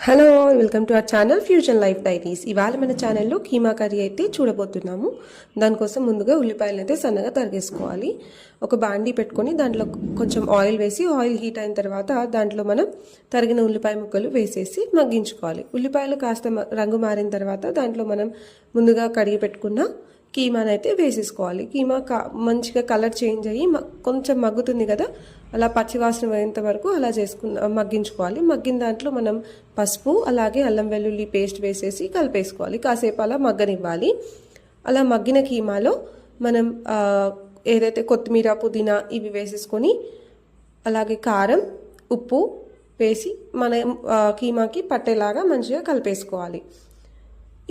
Hello all, welcome to our channel fusion life diaries. ఇవాళ మన ఛానల్లో కీమా కర్రీ అయితే చూడబోతున్నాము. దానికోసం ముందుగా ఉల్లిపాయలు అయితే సన్నగా తరిగేసుకోవాలి. ఒక బాండీ పెట్టుకొని దాంట్లో కొంచెం ఆయిల్ వేసి, ఆయిల్ హీట్ అయిన తర్వాత దాంట్లో మనం తరిగిన ఉల్లిపాయ ముక్కలు వేసేసి మగ్గించుకోవాలి. ఉల్లిపాయలు కాస్త రంగు మారిన తర్వాత దాంట్లో మనం ముందుగా కడిగి పెట్టుకున్న కీమాని అయితే వేసేసుకోవాలి. కీమా మంచిగా కలర్ చేంజ్ అయ్యి కొంచెం మగ్గుతుంది కదా, అలా పచ్చివాసన పోయేంత వరకు అలా మగ్గించుకోవాలి. మగ్గిన దాంట్లో మనం పసుపు అలాగే అల్లం వెల్లుల్లి పేస్ట్ వేసేసి కలిపేసుకోవాలి. కాసేపు అలా మగ్గనివ్వాలి. అలా మగ్గిన కీమాలో మనం ఏదైతే కొత్తిమీర పుదీనా ఇవి వేసేసుకొని అలాగే కారం ఉప్పు వేసి మనం కీమాకి పట్టేలాగా మంచిగా కలిపేసుకోవాలి.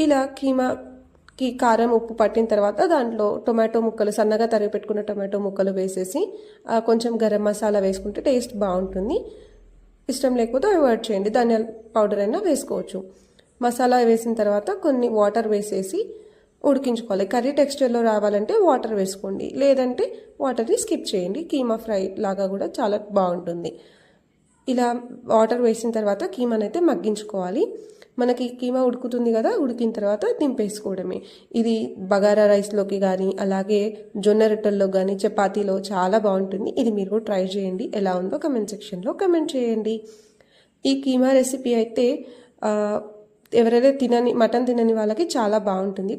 ఇలా కీమాకి కారం ఉప్పు పట్టిన తర్వాత దాంట్లో టొమాటో ముక్కలు సన్నగా తరిగి పెట్టుకున్న టొమాటో ముక్కలు వేసేసి కొంచెం గరం మసాలా వేసుకుంటే టేస్ట్ బాగుంటుంది. ఇష్టం లేకపోతే అవాయిడ్ చేయండి, ధనియాల పౌడర్ అయినా వేసుకోవచ్చు. మసాలా వేసిన తర్వాత కొన్ని వాటర్ వేసేసి ఉడికించుకోవాలి. కర్రీ టెక్స్చర్లో రావాలంటే వాటర్ వేసుకోండి, లేదంటే వాటర్ని స్కిప్ చేయండి. కీమా ఫ్రై లాగా కూడా చాలా బాగుంటుంది. ఇలా వాటర్ వేసిన తర్వాత కీమాని అయితే మగ్గించుకోవాలి. మనకి కీమా ఉడుకుతుంది కదా, ఉడికిన తర్వాత దింపేసుకోవడమే. ఇది బగారా రైస్లోకి కానీ అలాగే జొన్న రొట్టెల్లో కానీ చపాతీలో చాలా బాగుంటుంది. ఇది మీరు కూడా ట్రై చేయండి. ఎలా ఉందో కమెంట్ సెక్షన్లో కమెంట్ చేయండి. ఈ కీమా రెసిపీ అయితే ఎవరైతే మటన్ తినని వాళ్ళకి చాలా బాగుంటుంది.